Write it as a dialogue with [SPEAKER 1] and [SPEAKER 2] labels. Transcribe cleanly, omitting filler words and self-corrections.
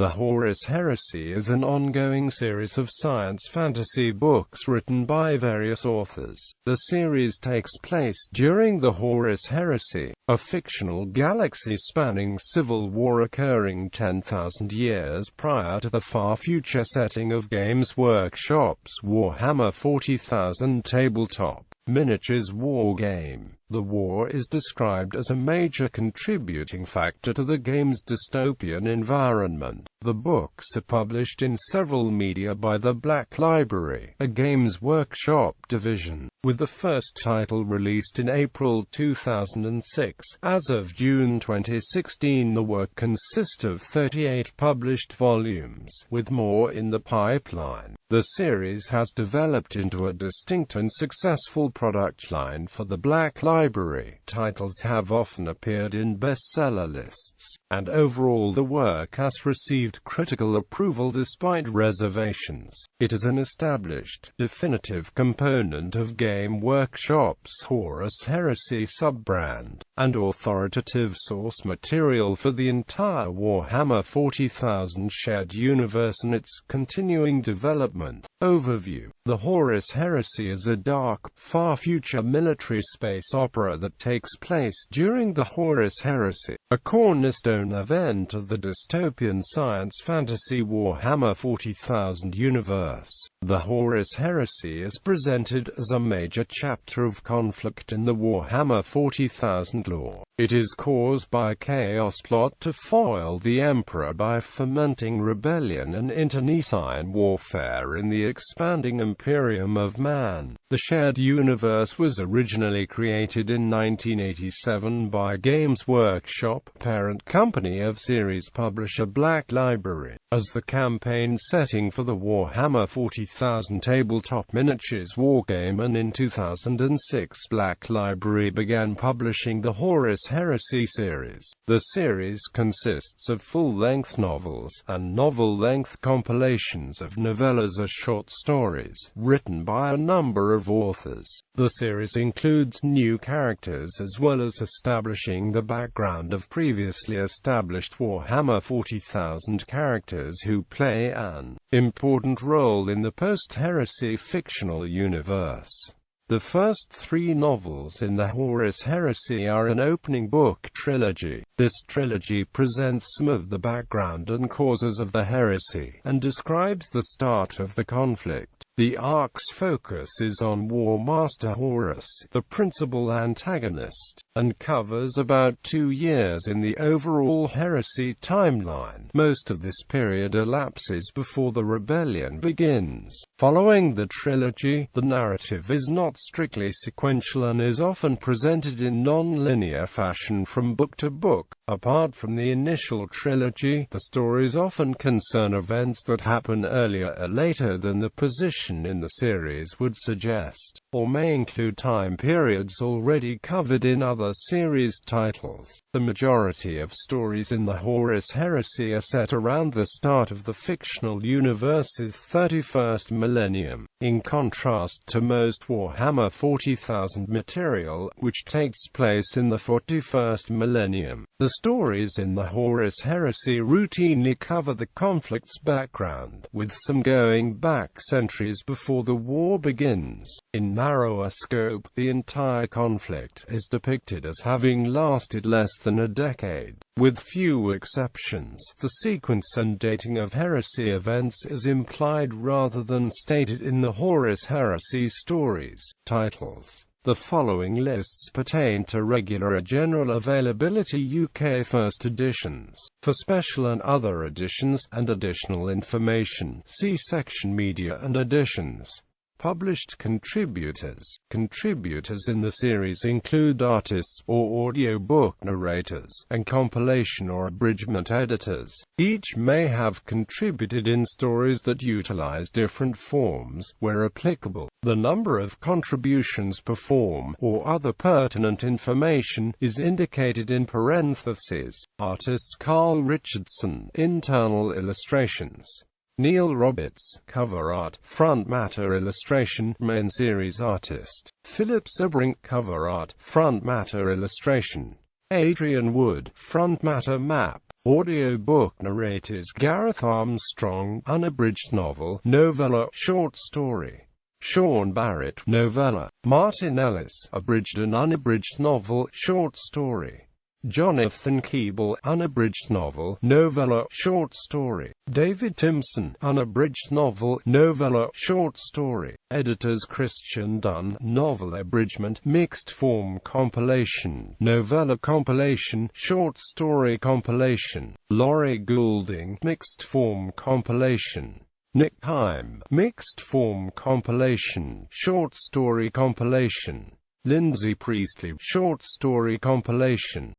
[SPEAKER 1] The Horus Heresy is an ongoing series of science fantasy books written by various authors. The series takes place during the Horus Heresy, a fictional galaxy spanning civil war occurring 10,000 years prior to the far future setting of Games Workshop's Warhammer 40,000 tabletop miniatures wargame. The war is described as a major contributing factor to the game's dystopian environment. The books are published in several media by the Black Library, a Games Workshop division, with the first title released in April 2006. As of June 2016, the work consists of 38 published volumes, with more in the pipeline. The series has developed into a distinct and successful product line for the Black Library. Titles have often appeared in bestseller lists, and overall the work has received critical approval despite reservations. It is an established, definitive component of Game Workshop's Horus Heresy sub-brand, and authoritative source material for the entire Warhammer 40,000 shared universe and its continuing development. Overview. The Horus Heresy is a dark, far-future military space opera that takes place during the Horus Heresy, a cornerstone event of the dystopian science fantasy Warhammer 40,000 universe. The Horus Heresy is presented as a major chapter of conflict in the Warhammer 40,000 lore. It is caused by a chaos plot to foil the Emperor by fomenting rebellion and internecine warfare in the expanding Imperium of Man. The shared universe was originally created in 1987 by Games Workshop, parent company of series publisher Black Library, as the campaign setting for the Warhammer 40,000 tabletop miniatures wargame, and in 2006 Black Library began publishing the Horus Heresy series. The series consists of full-length novels, and novel-length compilations of novellas as short stories, written by a number of authors. The series includes new characters as well as establishing the background of previously established Warhammer 40,000 characters who play an important role in the post-Heresy fictional universe. The first three novels in the Horus Heresy are an opening book trilogy. This trilogy presents some of the background and causes of the heresy, and describes the start of the conflict. The arc's focus is on War Master Horus, the principal antagonist, and covers about 2 years in the overall heresy timeline. Most of this period elapses before the rebellion begins. Following the trilogy, the narrative is not strictly sequential and is often presented in non-linear fashion from book to book. Apart from the initial trilogy, the stories often concern events that happen earlier or later than the position in the series would suggest, or may include time periods already covered in other series titles. The majority of stories in the Horus Heresy are set around the start of the fictional universe's 31st millennium, in contrast to most Warhammer 40,000 material, which takes place in the 41st millennium. The stories in the Horus Heresy routinely cover the conflict's background, with some going back centuries before the war begins. In narrower scope, the entire conflict is depicted as having lasted less than a decade. With few exceptions, the sequence and dating of heresy events is implied rather than stated in the Horus Heresy stories. Titles. The following lists pertain to regular or general availability UK first editions. For special and other editions, and additional information, see section Media and Editions. Published contributors. Contributors in the series include artists, or audiobook narrators, and compilation or abridgment editors. Each may have contributed in stories that utilize different forms, where applicable. The number of contributions per form, or other pertinent information, is indicated in parentheses. Artists: Carl Richardson. Internal illustrations: Neil Roberts. Cover art, front matter illustration, main series artist Philip Sebrink. Cover art, front matter illustration Adrian Wood. Front matter map, Audiobook narrators Gareth Armstrong, unabridged novel, novella, short story. Sean Barrett, novella. Martin Ellis, abridged and unabridged novel, short story. Jonathan Keeble, unabridged novel, novella, short story. David Timpson, unabridged novel, novella, short story. Editors Christian Dunn, novel abridgment, mixed form compilation, novella compilation, short story compilation. Laurie Goulding, mixed form compilation. Nick Heim, mixed form compilation, short story compilation. Lindsay Priestley, short story compilation.